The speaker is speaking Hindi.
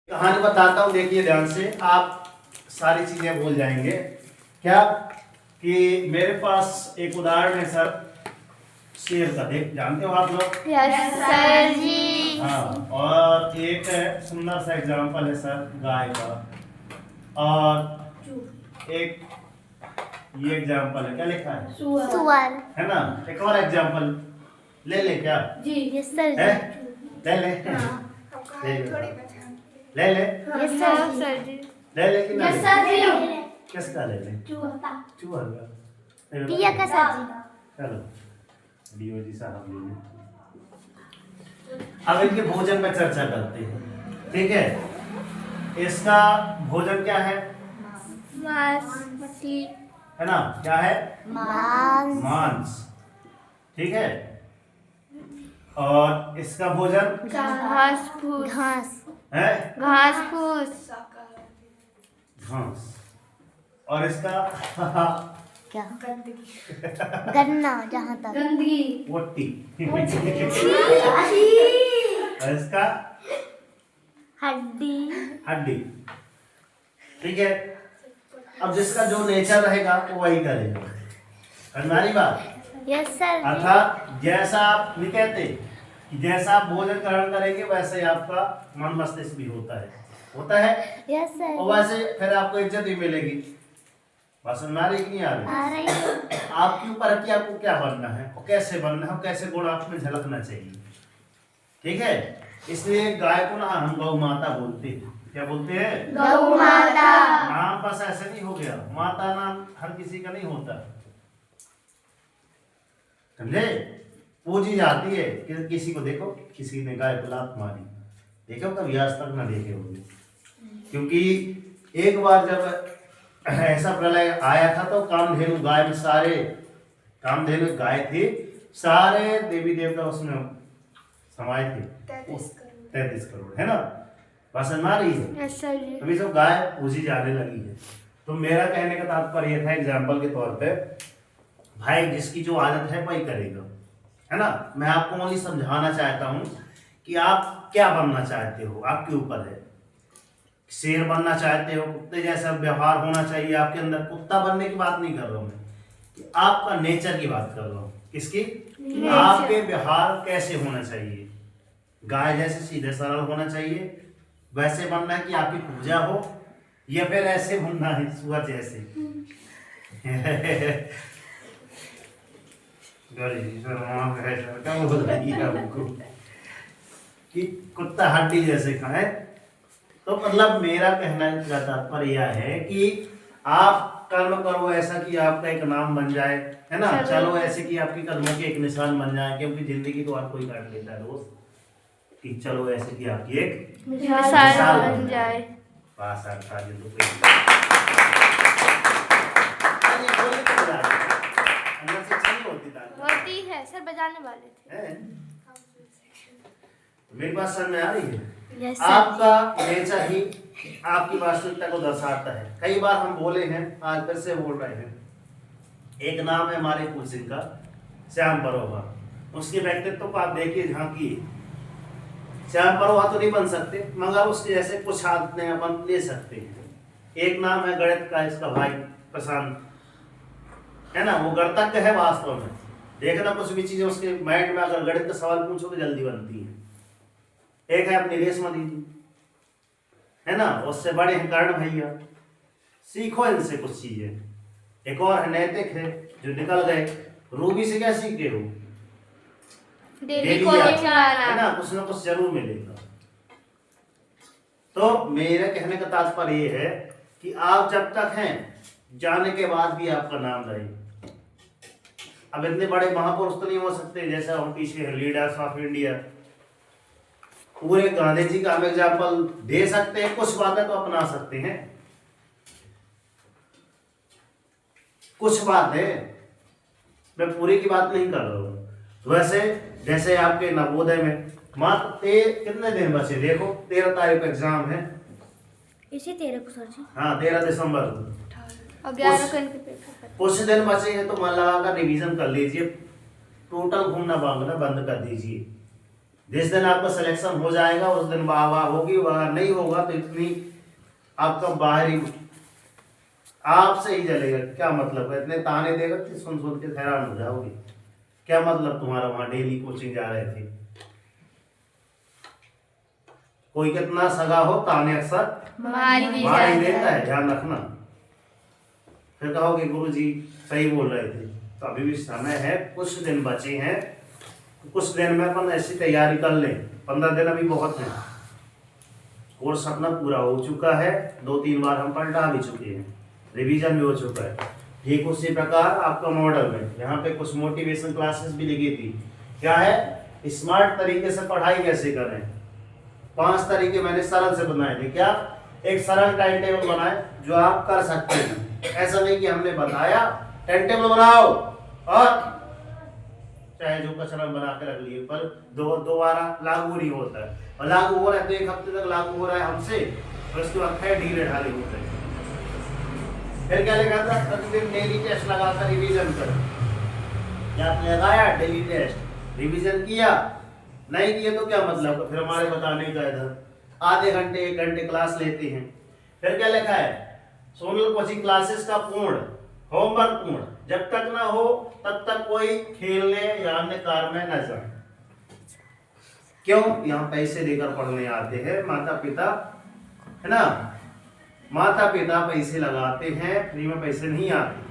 कहानी बताता हूँ, देखिए ध्यान से, आप सारी चीजें भूल जाएंगे। क्या कि मेरे पास एक उदाहरण है सर, शेर का, देख जानते हो आप लोग? यस सर जी। हाँ, और एक सुंदर सा एग्जाम्पल है सर गाय का, और एक ये एग्जाम्पल है, क्या लिखा है? सुअर है ना? एक और एग्जाम्पल ले क्या? जी। यस सर है? जी। ले ले ले यस सर जी। ले कि ना यस ले? सर जी। किसका ले ले? चूहा का पिया का सर जी। चलो डीओ जी साहब ले लें। अब इनके भोजन पे चर्चा करते हैं, ठीक है? इसका भोजन क्या है? मांस मछली है ना? क्या है? मांस मांस, ठीक है? और इसका भोजन घास फूस घास है? घास फूस घास। और इसका क्या गन्ना जहाँ तक गंदगी वोटी। और इसका हड्डी हड्डी, ठीक है? अब जिसका जो नेचर रहेगा वो वही करेगा, हमारी बात। यस सर जी। अर्थात जैसा आप नहीं कहते कि जैसा आप भोजन ग्रहण करेंगे वैसे ही आपका मन मस्तिष्क भी होता है यस सर और वैसे फिर आपको इज्जत भी मिलेगी। बस हमारी नहीं आ रही, आ रही है। आपके ऊपर है कि आपको क्या बनना है और कैसे बनना है और कैसे गुण आप में झलकना चाहिए, ठीक है? इसलिए गाय को ना हम गौ माता बोलते हैं। क्या बोलते हैं? गौ माता। नाम बस ऐसे नहीं हो गया, माता नाम हर किसी का नहीं होता, समझे? पूजी जाती है कि किसी को देखो, किसी ने गाय को लात मारी, देखो कभी आज तक ना देखे होंगे, क्योंकि एक बार जब ऐसा प्रलय आया था तो कामधेनु गाय में सारे कामधेनु गाय थी, सारे देवी देवता उसमें समाये थे, 33 करोड़, है ना? बस हमारी है। यस सर जी। अभी सब गाय पूजी जाने लगी है। तो मेरा कहने का तात्पर्य यह था एग्जाम्पल के तौर पे, भाई जिसकी जो आदत है वही करेगा, है ना? मैं आपको ओनली समझाना चाहता हूँ कि आप क्या बनना चाहते हो, आपके ऊपर है। शेर बनना चाहते हो, कुत्ते जैसा व्यवहार होना चाहिए आपके अंदर, कुत्ता बनने की बात नहीं कर रहा हूँ मैं, कि आपका नेचर की बात कर रहा हूँ। किसकी? आपके व्यवहार कैसे होना चाहिए। गाय जैसे सीधे सरल होना चाहिए, वैसे बनना है कि आपकी पूजा हो, या फिर ऐसे बनना है सुअर जैसे। क्या बोल रही है आपको कि कुत्ता हड्डी जैसे खाए? तो मतलब मेरा कहना का तात्पर्य यह है कि आप कर्म करो ऐसा कि आपका एक नाम बन जाए, है ना? चलो ऐसे कि आपकी कदमों के एक निशान बन जाए, क्योंकि जिंदगी तो हर कोई काट लेता है दोस्त, कि चलो ऐसे कि आपकी एक मिसाल बन जाए। पास आता है तो होती है सर, बजाने वाले थे। मेरी बात समझ में आ रही है? Yes sir. आपका नेचर ही आपकी वास्तविकता को दर्शाता है। कई बार हम बोले हैं, आज फिर से बोल रहे हैं, एक नाम है हमारे पूज्य सिंह का, श्याम परोहा। उसके व्यक्तित्व को आप देखिए, झांकिए। श्याम परोहा तो नहीं बन सकते, मगर उसके जैसे कुछ आदतें अपन ले सकते हैं। एक नाम है गणित का, इसका भाई प्रशांत, है ना? वो गणतज्ञ है वास्तव में। देखना कुछ भी चीजें उसके माइंड में अगर गणित का सवाल पूछो तो जल्दी बनती है। एक है अपनी रेशमा दीदी, है ना? उससे बड़े हैं कर्ण भैया, सीखो इनसे कुछ चीजें। एक और है नैतिक है, जो निकल गए। रूबी से क्या सीख गए हो? डेली कॉलेज है ना? कुछ ना कुछ जरूर मिलेगा। तो मेरे कहने का तात्पर्य ये है कि आप जब तक हैं, जाने के बाद भी आपका नाम रहे। अब इतने बड़े महापुरुष तो नहीं हो सकते जैसे हम पीछे हैं, लीडर्स ऑफ इंडिया, पूरे गांधी जी का हम एग्जाम्पल दे सकते हैं, कुछ बातें तो अपना सकते हैं, कुछ बातें, मैं पूरी की बात नहीं कर रहा हूं। वैसे जैसे आपके नवोदय में मात्र कितने दिन बचे, देखो 13 तारीख को एग्जाम है, इसी 13 को सर जी। हाँ 13 दिसंबर को, और 11 को इनके पेपर। कुछ दिन बचे हैं, तो मन लगाकर रिवीजन कर लीजिए, टोटल घूमना भागना बंद कर दीजिए, जिस दिन आपका सिलेक्शन हो जाएगा उस दिन वाह वाह होगी, अगर नहीं होगा तो इतनी आपका बाहरी आपसे ही जलेगा। क्या मतलब है, इतने ताने देगा कि सुन सुन के हैरान हो जाओगे। क्या मतलब तुम्हारा वहां डेली कोचिंग जा रहे थे। कोई कितना सगा हो ताने अक्सर मार ही मार ही जाता देता है। है, ध्यान रखना। फिर कहोगे गुरु जी सही बोल रहे थे। तो अभी भी समय है, कुछ दिन बचे हैं, कुछ दिन में अपन ऐसी तैयारी कर लें। 15 दिन अभी बहुत है। कोर्स अपना पूरा हो चुका है, 2-3 बार हम पलटा भी चुके हैं, रिवीजन भी हो चुका है। ठीक उसी प्रकार आपका मॉडल में यहाँ पे कुछ मोटिवेशन क्लासेस भी लगी थी। क्या है, स्मार्ट तरीके से पढ़ाई कैसे करें। 5 तरीके मैंने सरल से बनाए थे। क्या, एक सरल टाइम टेबल बनाए जो आप कर सकते हैं। ऐसा नहीं कि हमने बताया टाइम टेबल बनाओ और चाहे जो कचरा बना के रख लिए, पर दोबारा लागू नहीं होता है। और लागू हो रहा है तो 1 हफ्ते तक लागू हो रहा है हमसे, और उसके बाद फिर ढीले ढाले होते हैं। फिर क्या लिखा था, प्रतिदिन डेली टेस्ट लगाकर रिवीजन कर। क्या आपने लगाया डेली टेस्ट, रिवीजन किया, नहीं किया तो क्या मतलब, फिर हमारे बताने का इधर आधे घंटे 1 घंटे क्लास लेते हैं। फिर क्या लिखा है, सोनल कोचिंग क्लासेस का पूर्ण होमवर्क पूर्ण, जब तक ना हो तब तक कोई खेलने या अन्य कार्य में न जाए। क्यों, यहाँ पैसे देकर पढ़ने आते हैं माता पिता, है ना। माता पिता पैसे लगाते हैं, फ्री में पैसे नहीं आते।